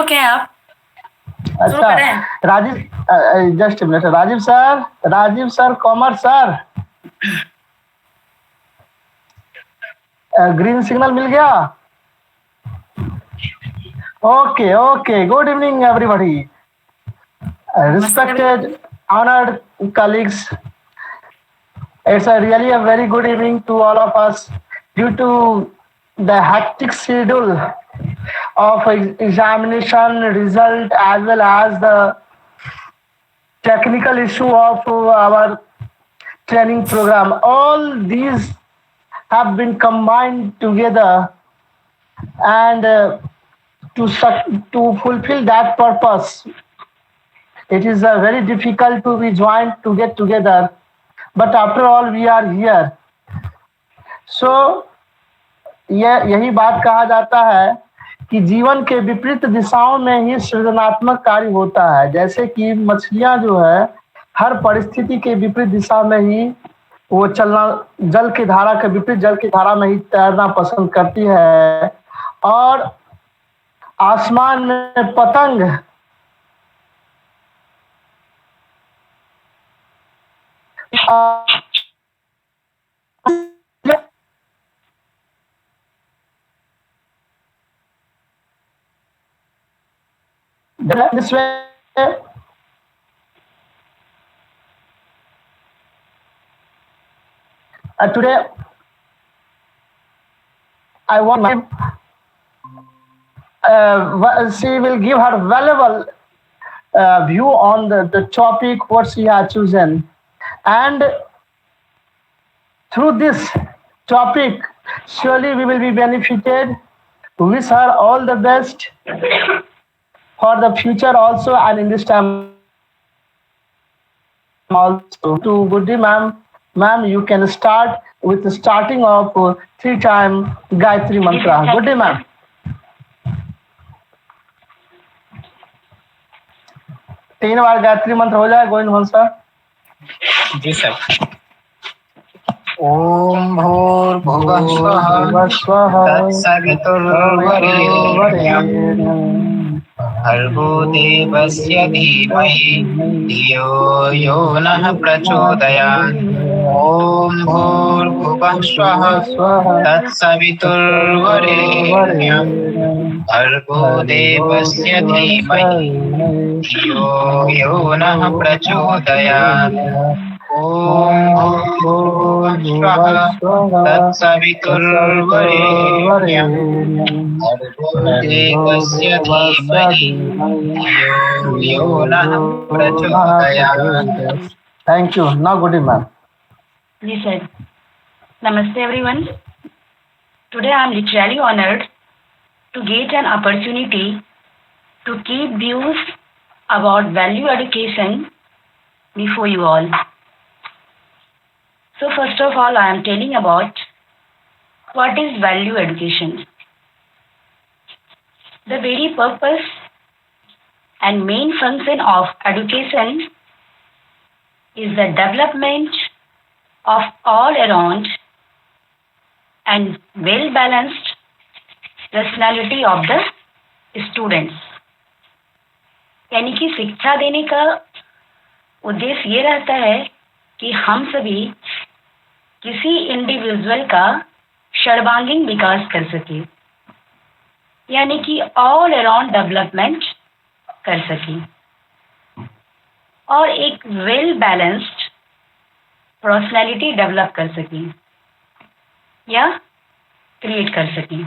के हैं आप? शुरू अच्छा करें? Rajiv, just minute, Rajiv sir commerce sir, green signal मिल गया? Okay okay, good evening everybody, respected honored colleagues. It's a really a very good evening to all of us due to the hectic schedule of examination result as well as the technical issue of our training program. All these have been combined together, and to fulfill that purpose, it is very difficult to be joined to get together. But after all, we are here. So यही बात कहा जाता है कि जीवन के विपरीत दिशाओं में ही सृजनात्मक कार्य होता है। जैसे कि मछलियां जो है हर परिस्थिति के विपरीत दिशा में ही वो चलना, जल की धारा के विपरीत जल की धारा में ही तैरना पसंद करती है, और आसमान में पतंग this way today I want she will give her valuable view on the topic what she has chosen, and through this topic surely we will be benefited. Wish her all the best for the future also, and in this time also. To Guddi ma'am, you can start with the starting of 3-time Gayatri Mantra. Guddi ma'am. तीन बार गायत्री मंत्र हो जाए गोविंद भवन sir? जी sir. ओम भूर्भुवः स्वः तत्सवितुर्वरेण्यं भर्गो देवस्य धीमहि धियो यो नः प्रचोदयात्। ओम भूर्भुवः स्वः तत्सवितुर्वरेण्यं भर्गो देवस्य धीमहि धियो यो नः प्रचोदयात्। ओम भूर्भुवः स्वः तत्सवितुर्वरेण्यं भर्गो देवस्य धीमहि धियो यो नः प्रचोदयात्। Thank you. Now Guddi ma'am. Yes, sir. Namaste everyone. Today I am literally honored to get an opportunity to keep views about value education before you all. So first of all, I am telling about what is value education. The very purpose and main function of education is the development of all around and well-balanced personality of the students. यानी कि शिक्षा देने का उद्देश्य ये रहता है कि हम सभी किसी इंडिविजुअल का सर्वांगीण विकास कर सके, यानी कि ऑल अराउंड डेवलपमेंट कर सके और एक वेल बैलेंस्ड पर्सनैलिटी डेवलप कर सके या क्रिएट कर सके,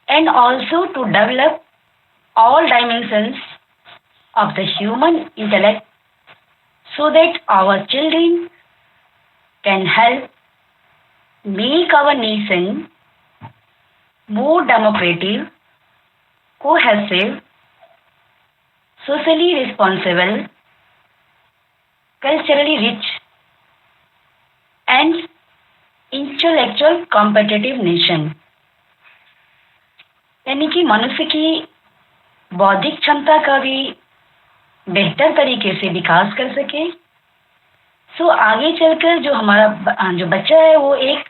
and also to develop all dimensions of the human intellect so that our children can help make our nation more democratic, cohesive, socially responsible, culturally rich, and intellectual competitive nation. यानी कि मनुष्य की बौद्धिक क्षमता का भी बेहतर तरीके से विकास कर सके, सो आगे चलकर जो हमारा जो बच्चा है वो एक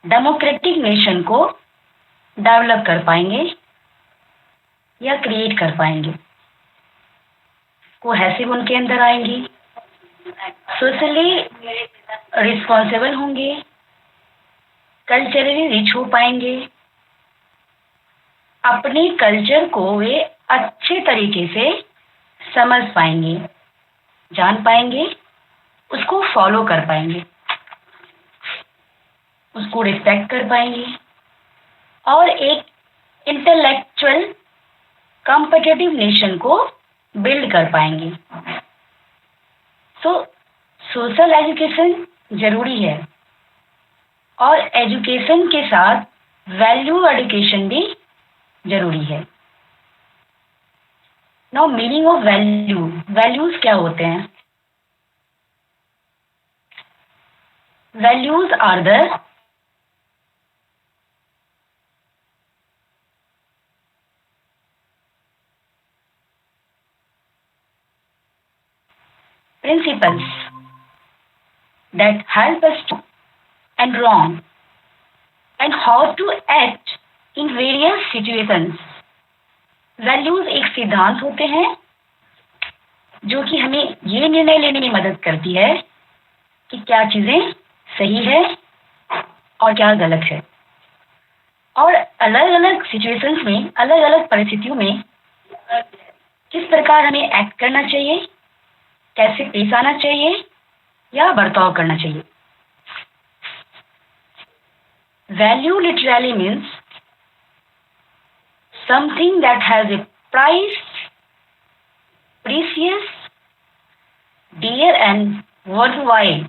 डेमोक्रेटिक नेशन को डेवलप कर पाएंगे या क्रिएट कर पाएंगे, कोहेसिव उनके अंदर आएंगी, सोशली रिस्पॉन्सिबल होंगे, कल्चरली रिच हो पाएंगे, अपने कल्चर को वे अच्छे तरीके से समझ पाएंगे, जान पाएंगे, उसको फॉलो कर पाएंगे, उसको रिस्पेक्ट कर पाएंगे और एक इंटेलेक्चुअल कॉम्पिटिटिव नेशन को बिल्ड कर पाएंगे। सो सोशल एजुकेशन जरूरी है और एजुकेशन के साथ वैल्यू एजुकेशन भी जरूरी है। Now meaning of value, values क्या होते हैं? Values are the principles that help us to and wrong and how to act in various situations. Values एक सिद्धांत होते हैं जो कि हमें ये निर्णय लेने में मदद करती है कि क्या चीजें सही है और क्या गलत है, और अलग अलग सिचुएशंस में, अलग अलग परिस्थितियों में किस प्रकार हमें एक्ट करना चाहिए, कैसे पेश आना चाहिए या बर्ताव करना चाहिए। Value literally means something that has a price, precious, dear and worthwhile.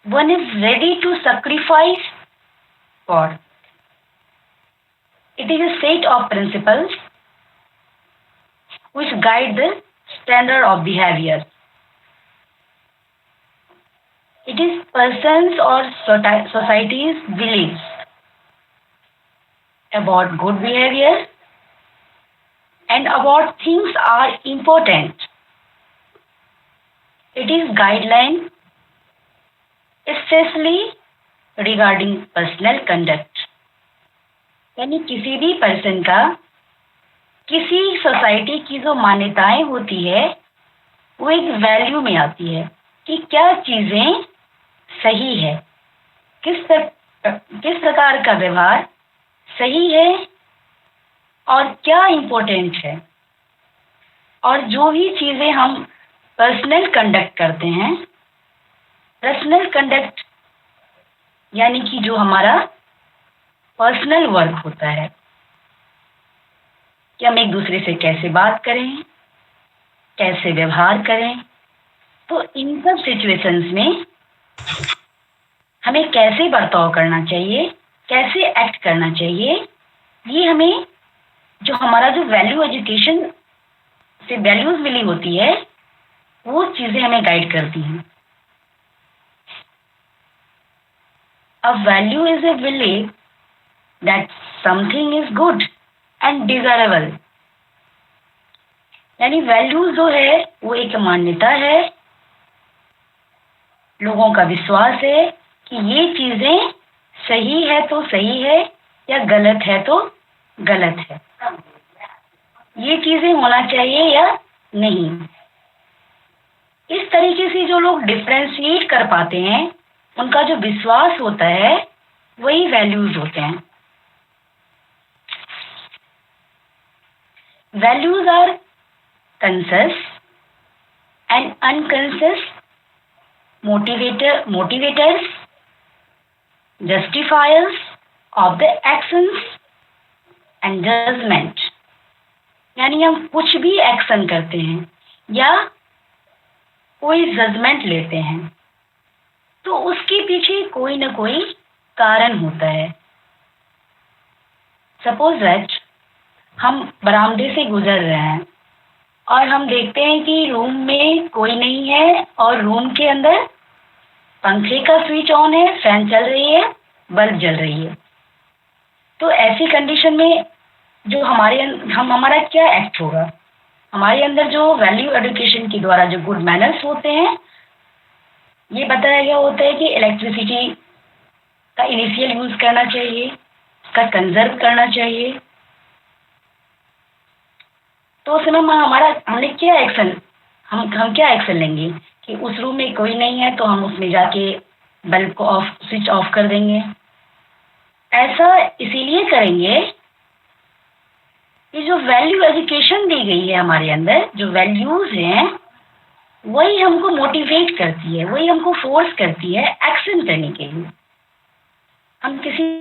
One is ready to sacrifice for. It is a set of principles which guide the standard of behavior. It is persons or society's beliefs about good behavior and about things are important. It is guideline especially regarding personal conduct. यानी किसी भी person का किसी society की जो मान्यताएं होती है वो एक वैल्यू में आती है कि क्या चीजें सही है, किस प्रकार का व्यवहार सही है और क्या इम्पोर्टेंट है। और जो भी चीजें हम पर्सनल कंडक्ट करते हैं, पर्सनल कंडक्ट यानी कि जो हमारा पर्सनल वर्क होता है कि हम एक दूसरे से कैसे बात करें, कैसे व्यवहार करें, तो इन सब सिचुएशंस में हमें कैसे बर्ताव करना चाहिए, कैसे एक्ट करना चाहिए, ये हमें जो हमारा जो वैल्यू एजुकेशन से वैल्यूज मिली होती है वो चीजें हमें गाइड करती हैं। A value is a believe that something is good and desirable. यानी वैल्यूज जो है वो एक मान्यता है, लोगों का विश्वास है कि ये चीजें सही है तो सही है या गलत है तो गलत है, ये चीजें होना चाहिए या नहीं। इस तरीके से जो लोग डिफरेंशिएट कर पाते हैं उनका जो विश्वास होता है वही वैल्यूज होते हैं। Values are conscious and unconscious motivators, justifiers of the actions and judgment। यानी हम कुछ भी एक्शन करते हैं या कोई जजमेंट लेते हैं तो उसके पीछे कोई ना कोई कारण होता है। सपोज दैट हम बरामदे से गुजर रहे हैं और हम देखते हैं कि रूम में कोई नहीं है और रूम के अंदर पंखे का स्विच ऑन है, फैन चल रही है, बल्ब जल रही है। तो ऐसी कंडीशन में जो हमारा क्या एक्ट होगा? हमारे अंदर जो वैल्यू एजुकेशन के द्वारा जो गुड मैनर्स होते हैं ये बताया गया होता है कि इलेक्ट्रिसिटी का इनिशियल यूज करना चाहिए, उसका कंजर्व करना चाहिए, तो उस समय हमारा हमने क्या एक्शन, हम क्या एक्शन लेंगे कि उस रूम में कोई नहीं है तो हम उसमें जाके बल्ब को ऑफ, स्विच ऑफ कर देंगे। ऐसा इसीलिए करेंगे कि जो वैल्यू एजुकेशन दी गई है हमारे अंदर, जो वैल्यूज हैं, वही हमको मोटिवेट करती है, वही हमको फोर्स करती है एक्शन करने के लिए। हम किसी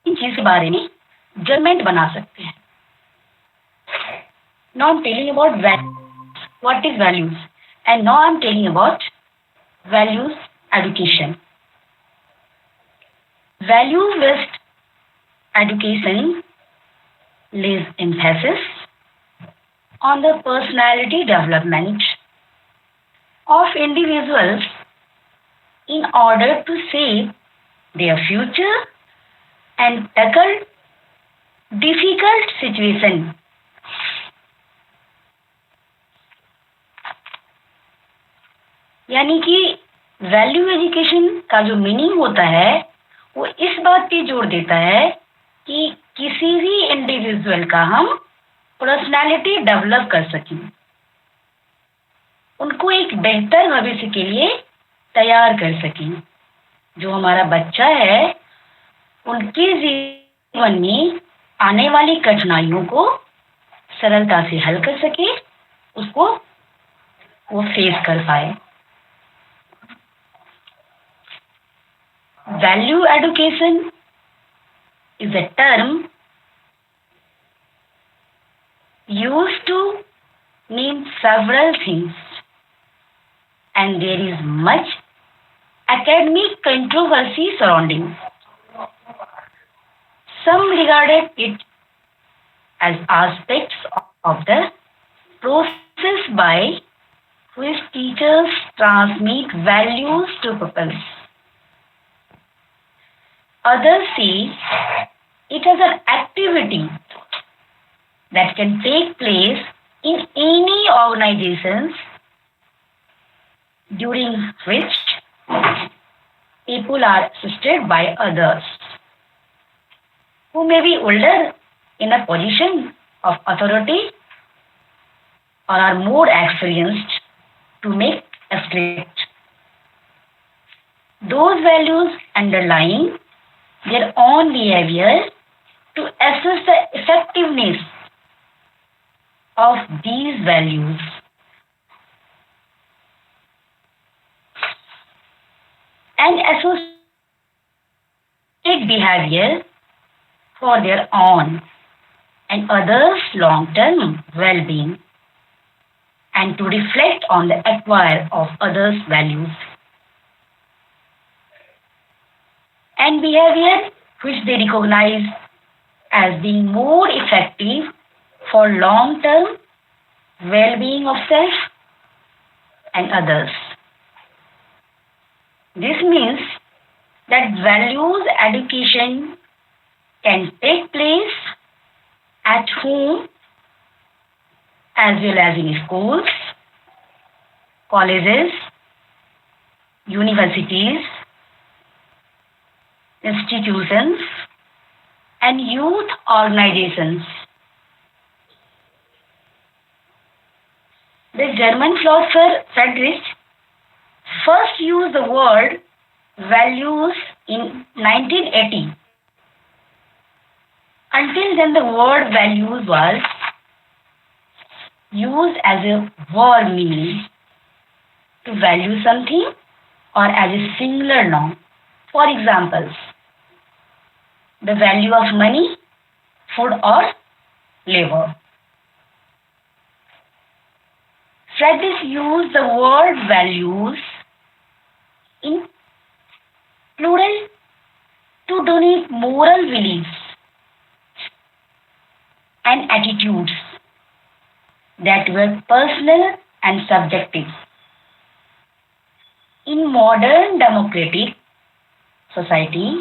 चीज के बारे में जजमेंट बना सकते हैं। Now I'm telling about what is values, and now I'm telling about values education. Value-based education lays emphasis on the personality development of individuals in order to shape their future and tackle difficult situations. यानी कि value education का जो meaning होता है वो इस बात पे जोर देता है कि किसी भी इंडिविजुअल का हम पर्सनालिटी डेवलप कर सकें, उनको एक बेहतर भविष्य के लिए तैयार कर सकें। जो हमारा बच्चा है उनके जीवन में आने वाली कठिनाइयों को सरलता से हल कर सके, उसको वो फेस कर पाए। Value education is a term used to name several things, and there is much academic controversy surrounding. Some regarded it as aspects of the process by which teachers transmit values to pupils. Others see it as an activity that can take place in any organizations during which people are assisted by others who may be older in a position of authority or are more experienced to make a script. Those values underlying their own behavior to assess the effectiveness of these values. And associate behavior for their own and others' long-term well-being, and to reflect on the acquire of others' values and behavior which they recognize as being more effective for long-term well-being of self and others. This means that values education can take place at home as well as in schools, colleges, universities, institutions, and youth organizations. The German philosopher Friedrich first used the word values in 1980. Until then, the word values was used as a war meaning to value something or as a singular noun. For example, the value of money, food, or labor. Friedrich used the word values in plural to denote moral beliefs and attitudes that were personal and subjective. In modern democratic society,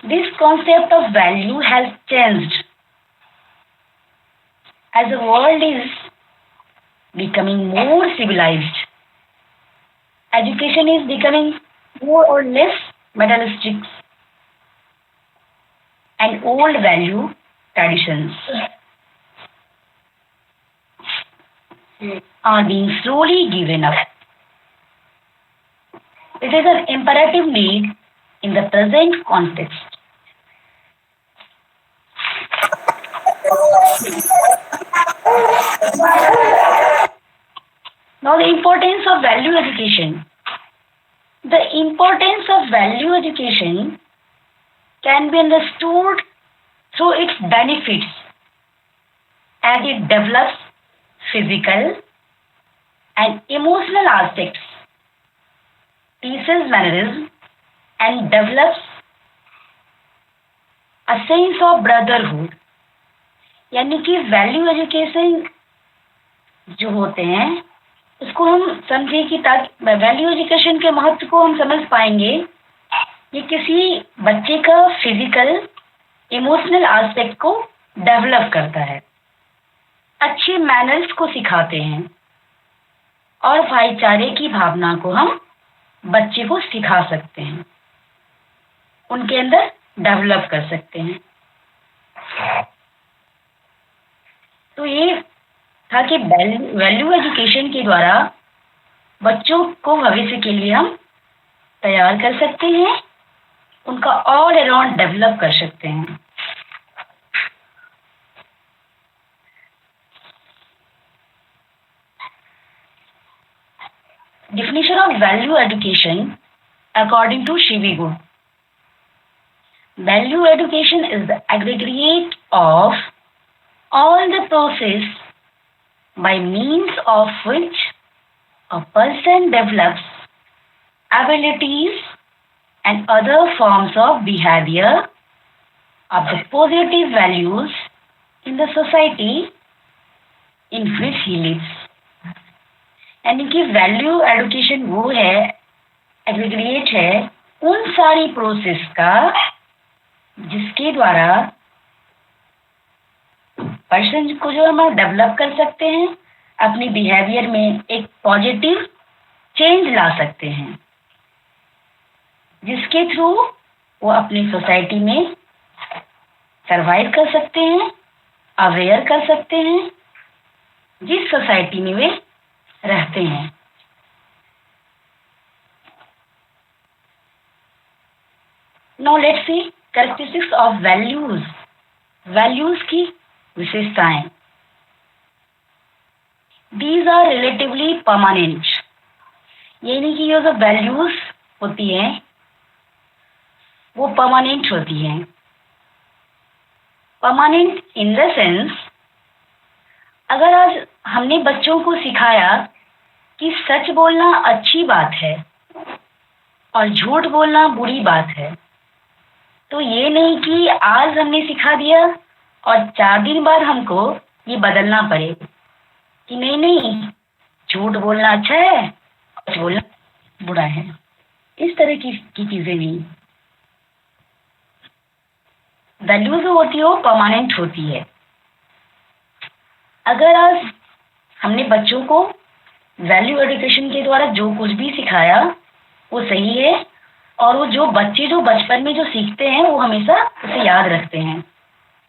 this concept of value has changed as the world is becoming more civilized education is becoming more or less materialistic and old value traditions are being slowly given up. It is an imperative need in the present context. Now, the importance of value education. The importance of value education can be understood through its benefits as it develops physical and emotional aspects, teaches mannerism, and develops a sense of brotherhood. यानी कि value education जो होते हैं उसको हम समझे कि ताकि वैल्यू एजुकेशन के महत्व को हम समझ पाएंगे। ये किसी बच्चे का फिजिकल इमोशनल एस्पेक्ट को डेवलप करता है, अच्छे मैनर्स को सिखाते हैं और भाईचारे की भावना को हम बच्चे को सिखा सकते हैं, उनके अंदर डेवलप कर सकते हैं। तो ये था कि वैल्यू एजुकेशन के द्वारा बच्चों को भविष्य के लिए हम तैयार कर सकते हैं, उनका ऑल अराउंड डेवलप कर सकते हैं। Definition of value education according to Shivi Good. Value education is the aggregate of all the process by means of which a person develops abilities and other forms of behavior of the positive values in the society in which he lives. यानी कि value education वो है, aggregate है उन सारी process का जिसके द्वारा पर्सन को जो हम डेवलप कर सकते हैं, अपनी बिहेवियर में एक पॉजिटिव चेंज ला सकते हैं, जिसके थ्रू वो अपनी सोसाइटी में सरवाइव कर सकते हैं, अवेयर कर सकते हैं जिस सोसाइटी में वे रहते हैं। Now let's see characteristics of values. Values की विशेषताएं। These are relatively permanent. यानी कि ये जो वैल्यूज होती हैं वो परमानेंट होती हैं। परमानेंट इन द सेंस, अगर आज हमने बच्चों को सिखाया कि सच बोलना अच्छी बात है और झूठ बोलना बुरी बात है, तो ये नहीं कि आज हमने सिखा दिया और 4 दिन बाद हमको ये बदलना पड़े कि नहीं नहीं झूठ बोलना अच्छा है सच बोलना बुरा है। इस तरह की चीजें नहीं। वैल्यू जो होती है वो परमानेंट होती है। अगर आज हमने बच्चों को वैल्यू एजुकेशन के द्वारा जो कुछ भी सिखाया वो सही है और वो जो बच्चे जो बचपन में जो सीखते हैं वो हमेशा उसे याद रखते हैं।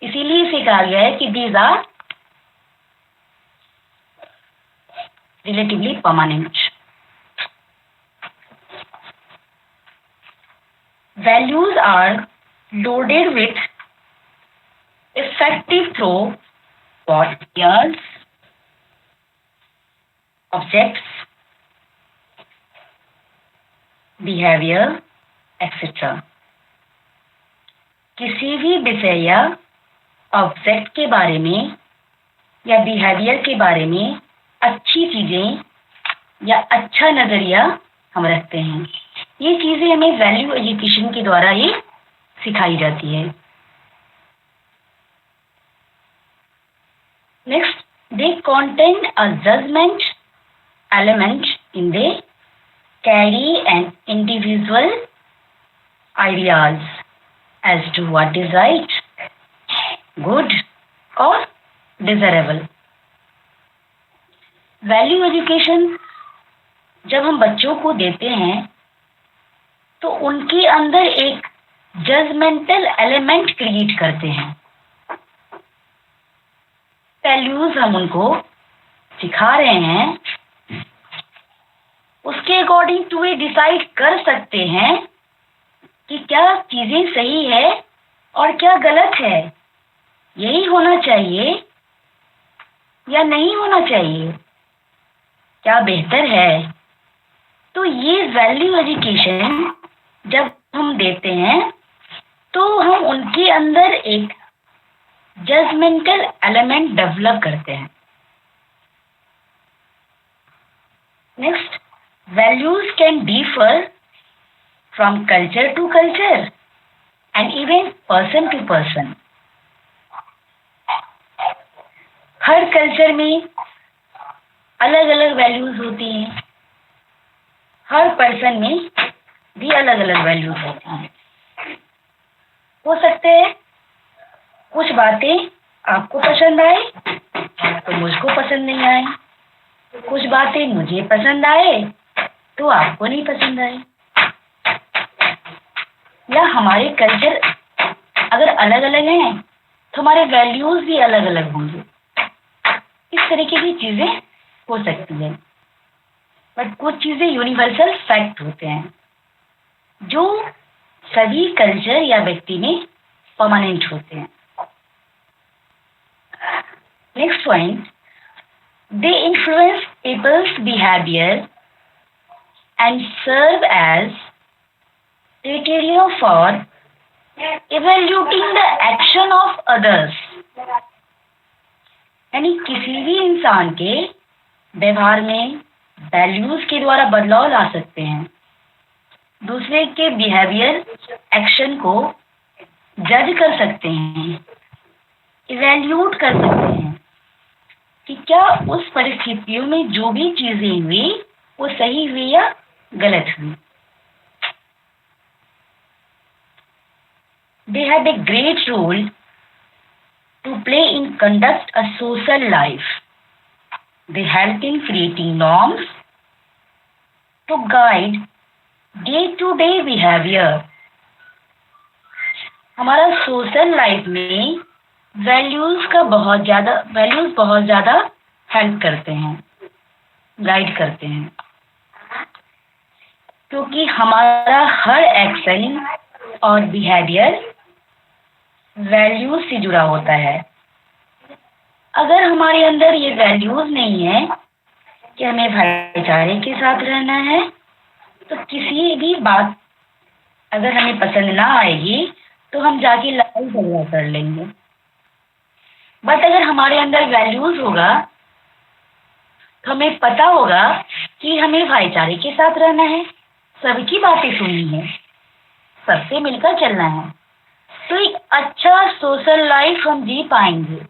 इसीलिए इसे कहा गया है कि these are relatively permanent. Values are loaded with effective through what years, objects, behavior, etc. किसी भी विषय या ऑब्जेक्ट के बारे में या बिहेवियर के बारे में अच्छी चीजें या अच्छा नजरिया हम रखते हैं। ये चीजें हमें वैल्यू एजुकेशन के द्वारा ही सिखाई जाती है। Next, they contain a judgment element in they carry an individual ideas as to what is right, good or desirable. Value education जब हम बच्चों को देते हैं तो उनके अंदर एक जजमेंटल एलिमेंट क्रिएट करते हैं। वैल्यूज हम उनको सिखा रहे हैं, उसके अकॉर्डिंग टू वे डिसाइड कर सकते हैं कि क्या चीजें सही है और क्या गलत है, यही होना चाहिए या नहीं होना चाहिए, क्या बेहतर है। तो ये वैल्यू एजुकेशन जब हम देते हैं तो हम उनके अंदर एक जजमेंटल एलिमेंट डेवलप करते हैं। Next, values can differ from culture to culture and even person to person. हर कल्चर में अलग अलग वैल्यूज होती हैं, हर पर्सन में भी अलग अलग वैल्यूज होती हैं। हो सकते हैं कुछ बातें आपको पसंद आए तो मुझको पसंद नहीं आए, कुछ बातें मुझे पसंद आए तो आपको नहीं पसंद आए, या हमारे कल्चर अगर अलग अलग हैं तो हमारे वैल्यूज भी अलग अलग होंगे। इस तरीके की चीजें हो सकती है, बट कुछ चीजें यूनिवर्सल फैक्ट होते हैं जो सभी कल्चर या व्यक्ति में परमानेंट होते हैं। Next point, they influence people's behaviour and serve as criteria for evaluating the action of others. यानी किसी भी इंसान के व्यवहार में वैल्यूज के द्वारा बदलाव ला सकते हैं, दूसरे के बिहेवियर एक्शन को जज कर सकते हैं, इवैल्यूएट कर सकते हैं कि क्या उस परिस्थितियों में जो भी चीजें हुई वो सही हुई या गलत हुई। They have a great role to play in conduct a social life. They help in creating norms to guide day-to-day behavior. हमारा सोशल लाइफ में वैल्यूज बहुत ज़्यादा हेल्प करते हैं, गाइड करते हैं, क्योंकि हमारा हर एक्शन और बिहेवियर वैल्यूज से जुड़ा होता है। अगर हमारे अंदर ये वैल्यूज नहीं है कि हमें भाईचारे के साथ रहना है, तो किसी भी बात अगर हमें पसंद ना आएगी तो हम जाके लड़ाई झगड़ा कर लेंगे। बट अगर हमारे अंदर वैल्यूज होगा तो हमें पता होगा कि हमें भाईचारे के साथ रहना है, सबकी बातें सुननी है, सबसे मिलकर चलना है, तो एक अच्छा सोशल लाइफ हम जी पाएंगे।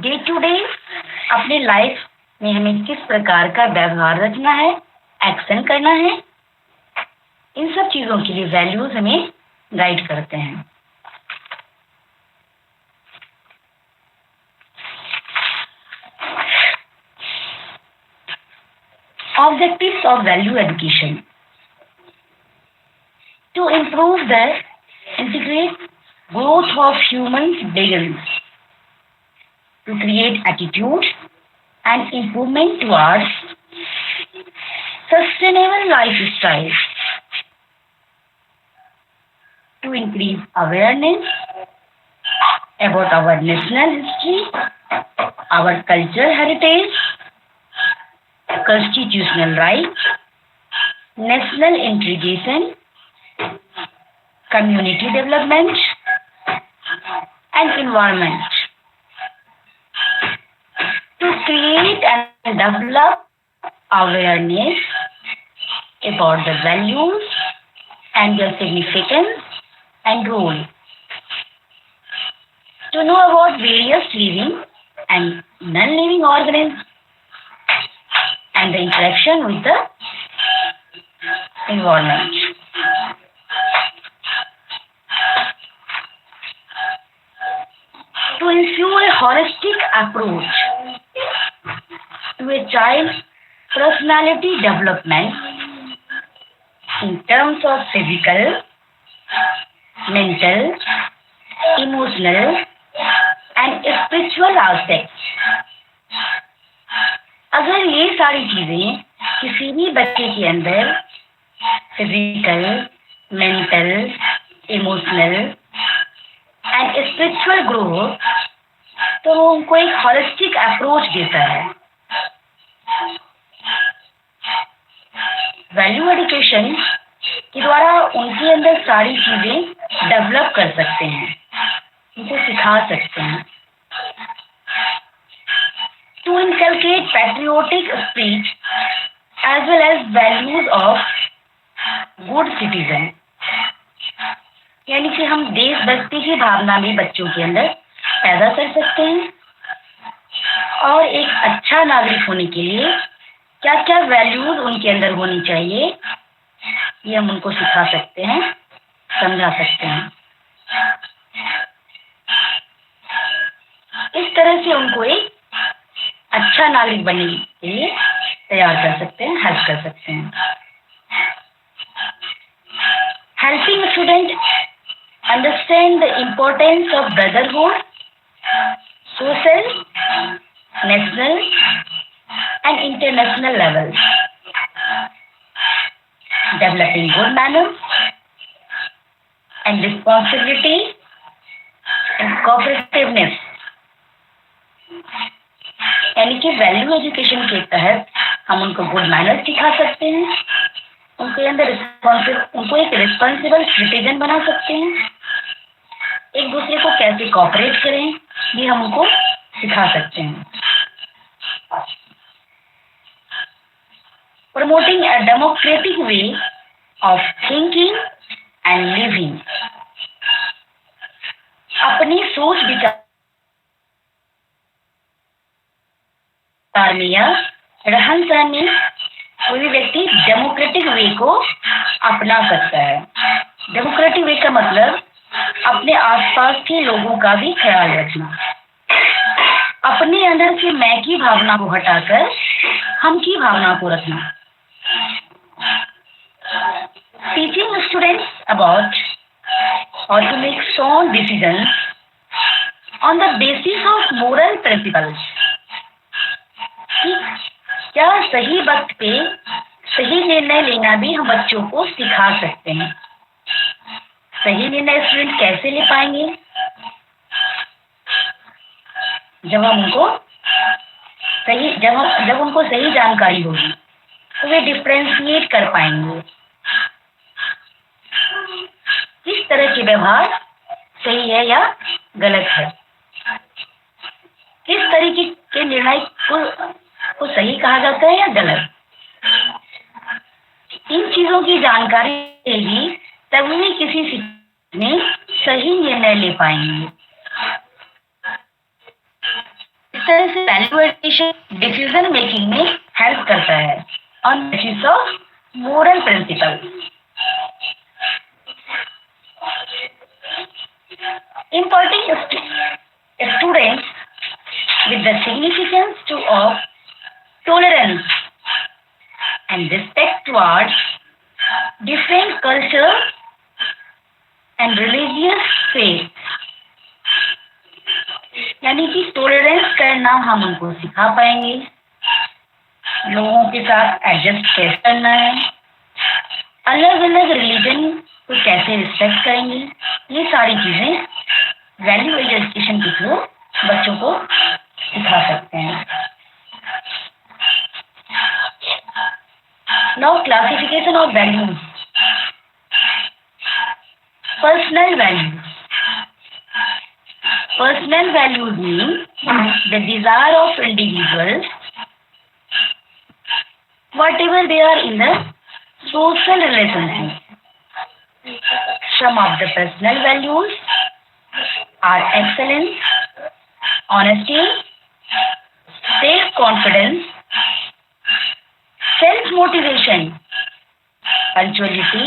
डे टू डे अपने लाइफ में हमें किस प्रकार का व्यवहार रखना है, एक्शन करना है, इन सब चीजों के लिए वैल्यूज हमें गाइड करते हैं। Objectives of value education: to improve the integrate growth of humans begins to create attitude and improvement towards sustainable lifestyle, to increase awareness about our national history, our cultural heritage, constitutional rights, national integration, community development, and environment. To create and develop awareness about the values and their significance and role. To know about various living and non-living organisms and the interaction with the environment. To ensure a holistic approach to a child's personality development in terms of physical, mental, emotional and spiritual aspects. अगर ये सारी चीजें किसी भी बच्चे के अंदर physical, mental, emotional and spiritual grow हो तो वो उनको एक होलिस्टिक अप्रोच देता है. वैल्यू एजुकेशन के द्वारा उनके अंदर सारी चीजें डेवलप कर सकते हैं, उनको सिखा सकते हैं. To inculcate patriotic spirit as well as values of good citizen. यानी कि हम देशभक्ति की भावना भी बच्चों के अंदर पैदा कर सकते हैं और एक अच्छा नागरिक होने के लिए क्या क्या वैल्यूज उनके अंदर होनी चाहिए ये हम उनको सिखा सकते हैं, समझा सकते हैं. इस तरह से उनको एक अच्छा नागरिक बनने के लिए तैयार कर सकते हैं, हेल्प कर सकते हैं. Helping student understand the importance of brotherhood, social, national and international level. Developing good manners and responsibility and cooperativeness. यानी कि वैल्यू एजुकेशन के तहत हम उनको गुड मैनर्स सिखा सकते हैं, उनके अंदर उनको एक रिस्पॉन्सिबल सिटीजन बना सकते हैं, एक दूसरे को कैसे कोऑपरेट करें ये हम उनको सिखा सकते हैं. Promoting a democratic way of thinking and living. अपनी सोच विचार में या रहन सहन में कोई भी व्यक्ति डेमोक्रेटिक वे को अपना सकता है. डेमोक्रेटिक वे का मतलब अपने आसपास के लोगों का भी ख्याल रखना, अपने अंदर से मैं की भावना को हटाकर हम की भावना को रखना. Teaching students about how to make sound decisions on the basis of moral principles. क्या सही वक्त पे सही निर्णय लेना भी हम बच्चों को सिखा सकते हैं. सही निर्णय स्टूडेंट कैसे ले पाएंगे? जब उनको सही जानकारी होगी तो वे डिफ्रेंशिएट कर पाएंगे किस तरह के व्यवहार सही है या गलत है, किस तरीके के निर्णय को सही कहा जाता है या गलत. इन चीजों की जानकारी रहेगी तभी किसी में सही निर्णय ले पाएंगे. इस तरह से वैल्यू एजुकेशन डिसीजन मेकिंग में हेल्प करता है on basis of moral principle. Imparting students with the significance of tolerance and respect towards different cultures and religious faiths. यानी कि टॉलरेंस करना हम उनको सिखा पाएंगे, लोगों के साथ एडजस्ट कैसे करना है, अलग अलग रिलीजन को कैसे रिस्पेक्ट करेंगे, ये सारी चीजें वैल्यू एजुकेशन के थ्रू बच्चों को सिखा सकते हैं. Now classification of values. Personal values. Personal values mean the desire of individuals whatever they are in the social relationship. Some of the personal values are excellence, honesty, self-confidence, self-motivation, punctuality,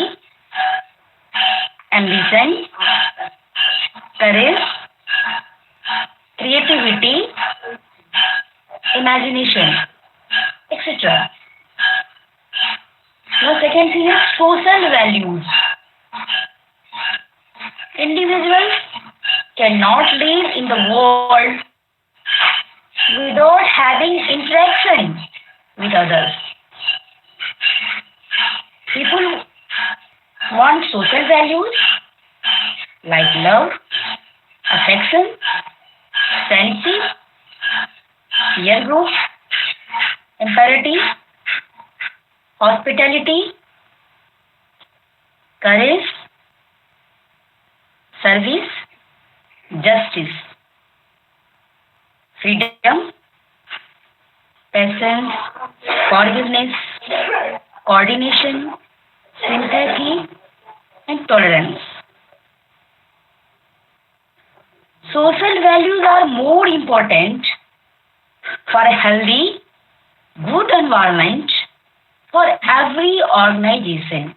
ambition, courage, creativity, imagination, etc. second thing is social values. Individuals cannot live in the world without having interaction with others. People want social values like love, affection, friendship, peer group, empathy, hospitality, courage, service, justice, freedom, patience, forgiveness, coordination, sympathy, and tolerance. Social values are more important for a healthy, good environment for every organization.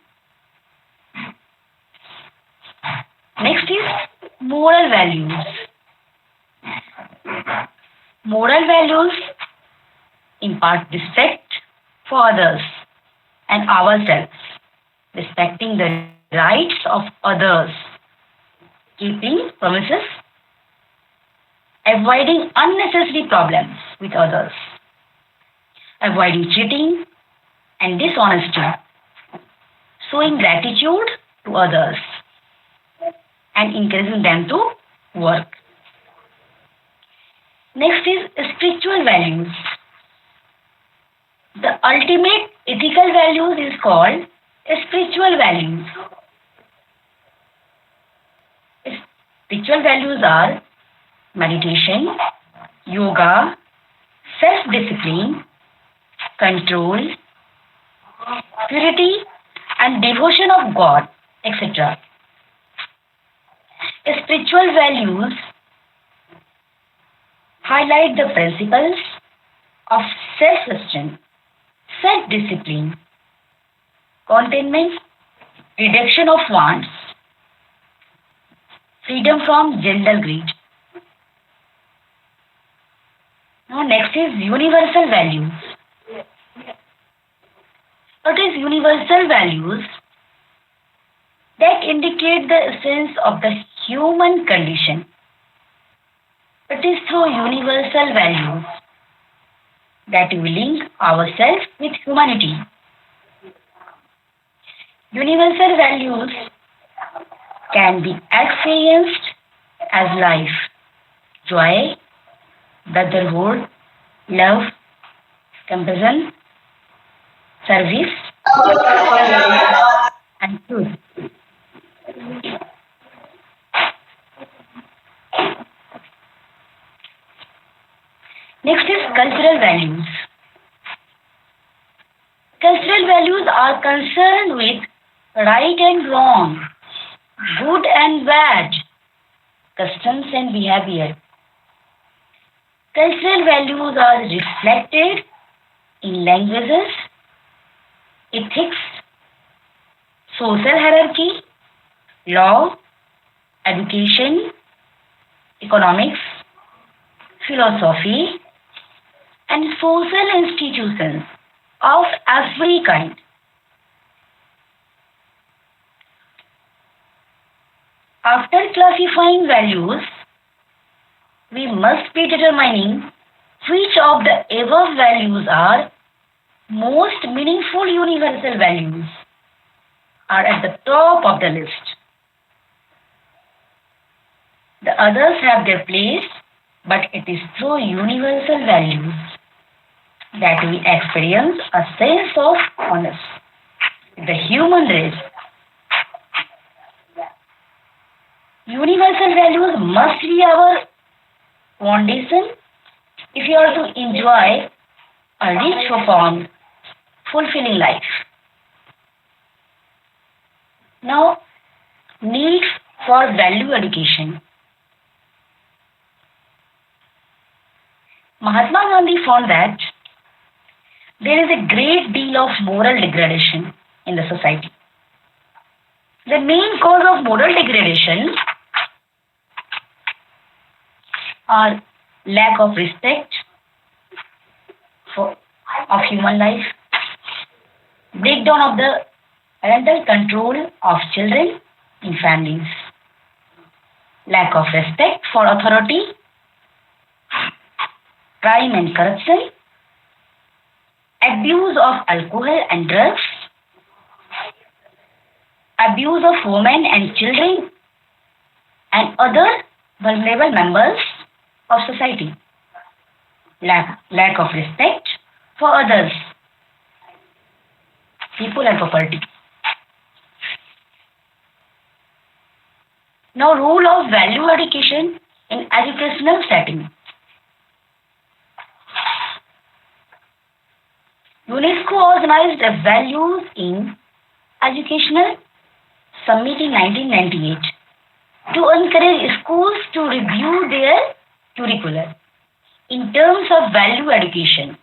Next is moral values. Moral values impart respect for others and ourselves, respecting the rights of others, keeping promises, avoiding unnecessary problems with others, avoiding cheating and dishonesty, showing gratitude to others, and encouraging them to work. Next is spiritual values. The ultimate ethical values is called spiritual values. Spiritual values are meditation, yoga, self-discipline, control, purity, and devotion of God, etc. Spiritual values highlight the principles of self-esteem, self-discipline, containment, reduction of wants, freedom from gender greed. Now next is universal values. What is universal values? That indicate the essence of the human condition. It is through universal values that we link ourselves with humanity. Universal values can be experienced as life, joy, brotherhood, love, compassion, service, and truth. Next is cultural values. Cultural values are concerned with right and wrong, good and bad, customs and behavior. Cultural values are reflected in languages, ethics, social hierarchy, law, education, economics, philosophy, and social institutions of every kind. After classifying values, we must be determining which of the above values are most meaningful universal values are at the top of the list. The others have their place, but it is through universal values that we experience a sense of oneness, the human race. Universal values must be our foundation if you are to enjoy a rich, profound, fulfilling life. Now, need for value education. Mahatma Gandhi found that there is a great deal of moral degradation in the society. The main cause of moral degradation are lack of respect of human life, breakdown of the parental control of children in families, lack of respect for authority, crime and corruption, abuse of alcohol and drugs, abuse of women and children and other vulnerable members of society, lack of respect for others, people and property. Now, role of value education in educational setting. UNESCO organized a Values in Educational Summit in 1998 to encourage schools to review their curricula in terms of value education.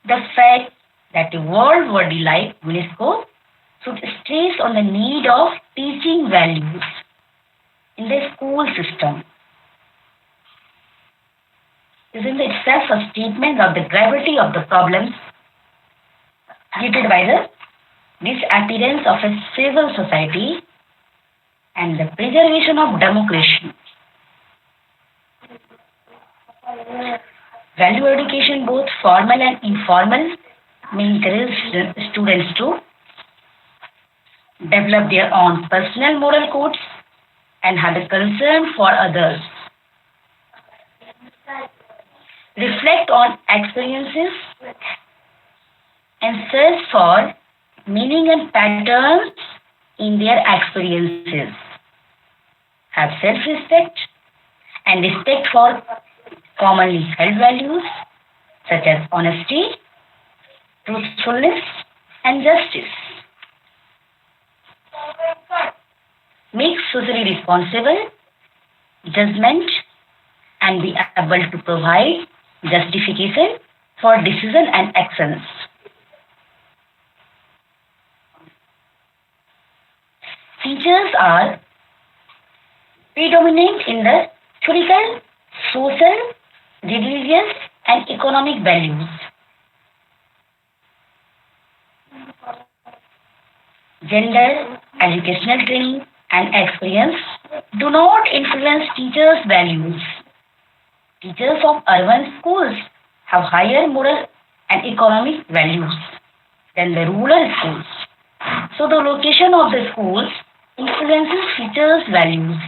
The fact that a world body like UNESCO should stress on the need of teaching values in the school system is in itself a statement of the gravity of the problems created by the disappearance of a civil society and the preservation of democracy. Value education, both formal and informal, may encourage students to develop their own personal moral codes and have a concern for others, reflect on experiences and search for meaning and patterns in their experiences, have self-respect and respect for commonly held values such as honesty, truthfulness, and justice. Make socially responsible judgment and be able to provide justification for decision and actions. Teachers are predominant in the theoretical, social, religious, and economic values. Gender, educational training, and experience do not influence teachers' values. Teachers of urban schools have higher moral and economic values than the rural schools. So the location of the schools influences teachers' values.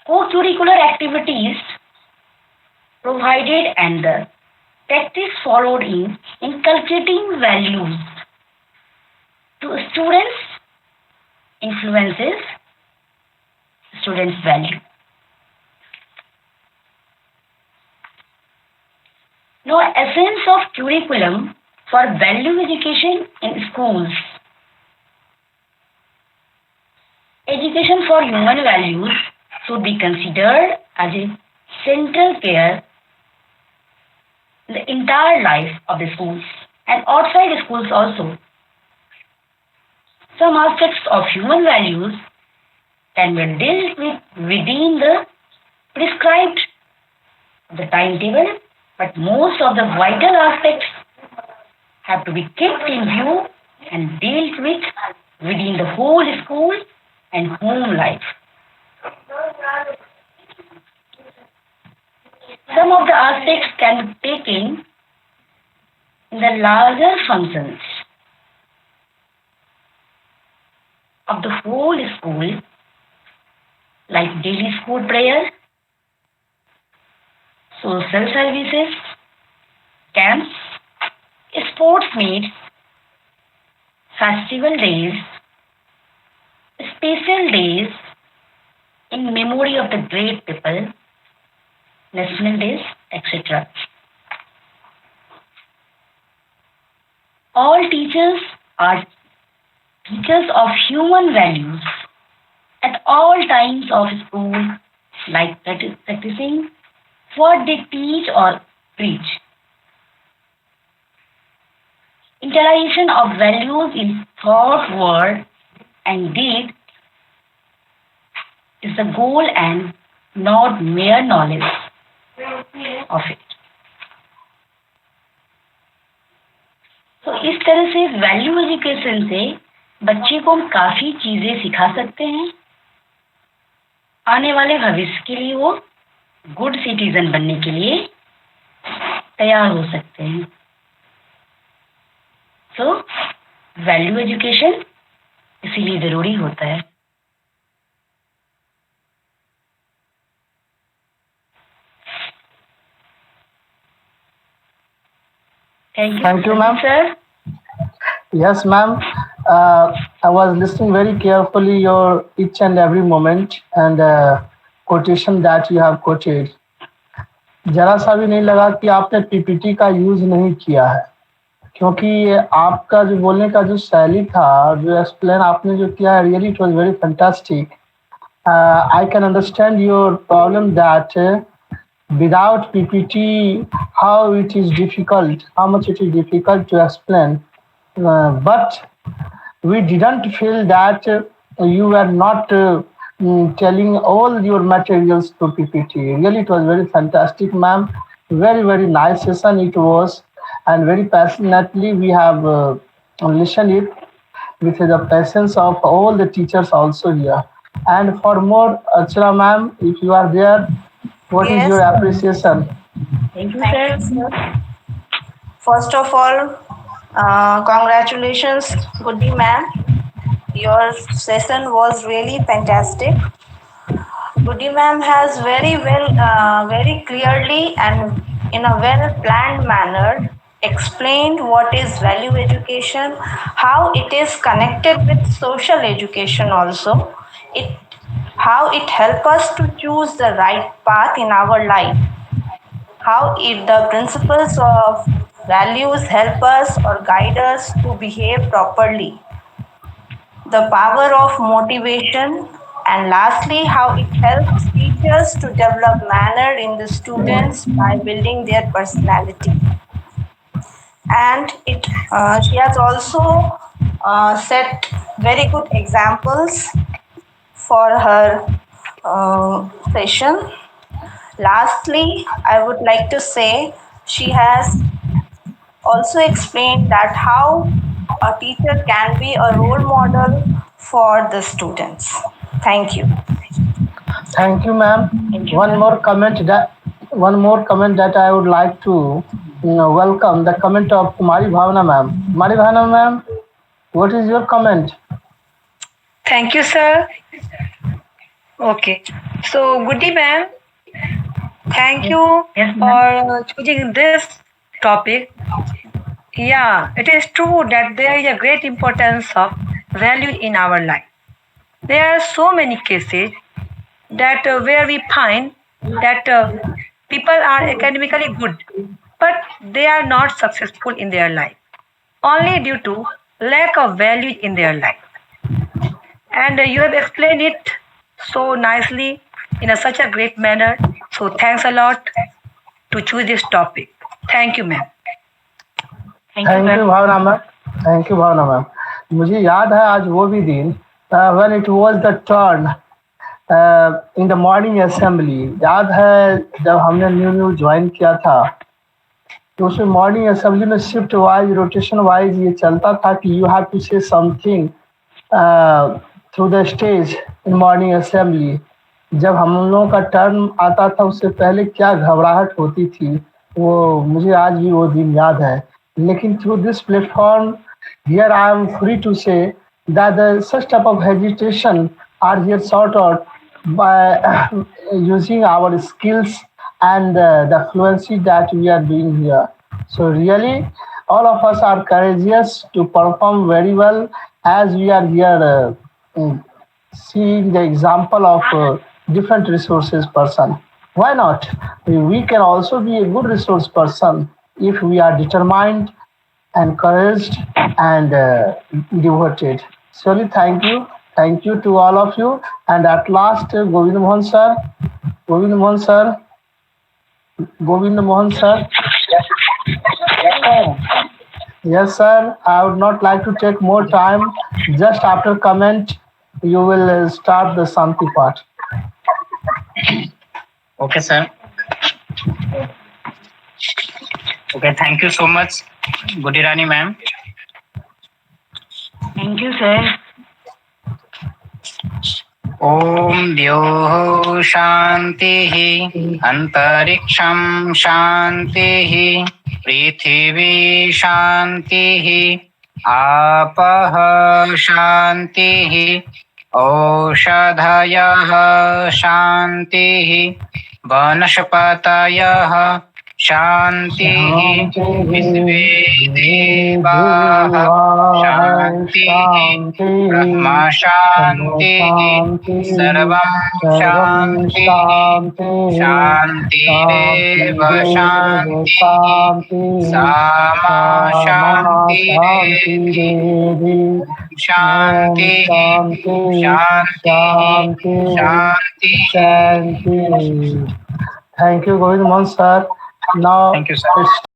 Co-curricular activities provided and the practice followed in inculcating values to students influences students' value. Now, essence of curriculum for value education in schools. Education for human values should be considered as a central care in the entire life of the schools and outside the schools also. Some aspects of human values can be dealt with within the prescribed the timetable, but most of the vital aspects have to be kept in view and dealt with within the whole school and home life. Some of the aspects can be taken in the larger functions of the whole school, like daily school prayer, social services, camps, sports meets, festival days, special days in memory of the great people, national days, etc. All teachers are teachers of human values at all times of school, like practicing what they teach or preach. Interaction of values in thought, word, and deed is the goal and not mere knowledge of it. इस तरह से value education से बच्चे को हम काफी चीजें सिखा सकते हैं। आने वाले भविष्य के लिए वो गुड सिटीजन बनने के लिए तैयार हो सकते हैं। सो वैल्यू एजुकेशन इसीलिए जरूरी होता है। Thank you, ma'am. sir. Yes, ma'am. I was listening very carefully your each and every moment and quotation that you have quoted. जरा सा भी नहीं लगा कि आपने पीपीटी का यूज नहीं किया है, क्योंकि आपका जो बोलने का जो शैली था, जो एक्सप्लेन आपने जो किया है, really it was very fantastic. I can understand your problem that without PPT, how it is difficult, how much it is difficult to explain. But we didn't feel that you were not telling all your materials to PPT. Really, it was very fantastic, ma'am. Very, very nice session it was, and very passionately we have listened it with the patience of all the teachers also here. And for more, Achra ma'am, if you are there, what is your Yes, appreciation? Thank you, thank sir. you, sir. First of all, congratulations, Guddi ma'am. Your session was really fantastic. Guddi ma'am has very clearly and in a well planned manner explained what is value education, how it is connected with social education also, it how it helps us to choose the right path in our life, how the principles of values help us or guide us to behave properly, the power of motivation, and lastly, how it helps teachers to develop manner in the students by building their personality. And she has also set very good examples for her session. Lastly, I would like to say she has also explained that how a teacher can be a role model for the students. Thank you. Thank you, ma'am. Thank you, One ma'am. more comment that I would like to welcome the comment of Kumari Bhavana ma'am. Kumari Bhavana ma'am, what is your comment? Thank you, sir. Okay. So, Goody ma'am, thank you Yes, ma'am. for choosing this topic. Yeah, it is true that there is a great importance of value in our life. There are so many cases that where we find that people are academically good, but they are not successful in their life only due to lack of value in their life. And you have explained it so nicely in such a great manner. So thanks a lot to choose this topic. Thank you, ma'am. Thank you, Thank you, ma'am. Bhavana ma'am. Thank you, Bhavana ma'am. मुझे याद है आज वो भी दिन when it was the turn in the morning assembly. याद है जब हमने न्यू ज्वाइन किया था, तो उसमें मॉर्निंग असेंबली में शिफ्ट वाइज रोटेशन वाइज ये चलता था कि you have to say something through the stage in morning assembly. जब हम लोगों का टर्न आता था उससे पहले क्या घबराहट होती थी, वो मुझे आज भी वो दिन याद है. लेकिन through this platform here I am free to say that the such type of hesitation are here sort out by using our skills and the fluency that we are doing here. So really, all of us are courageous to perform very well as we are here seeing the example of different resources person. Why not? We can also be a good resource person if we are determined, encouraged, and devoted. So thank you. Thank you to all of you. And at last, Govind Mohan sir, Govind Mohan sir, Govind Mohan sir. Yes, sir. I would not like to take more time. Just after comment, you will start the Santi part. Okay, sir. Okay, thank you so much, Guddi Rani ma'am, Thank you, sir. ॐ द्योः शान्तिः अन्तरिक्षं शान्तिः पृथिवी शान्तिः आपः शान्तिः औषधयः शान्तिः वनस्पतयः शान्तिः विश्वे देवाः शान्तिः ब्रह्म शान्तिः सर्वं शान्तिः शान्तिरेव शान्तिः सामा शान्तिरेधि शान्तिः शान्तिः शान्तिः Thank you, Govind Mohan sir. Now Thank you, sir. it's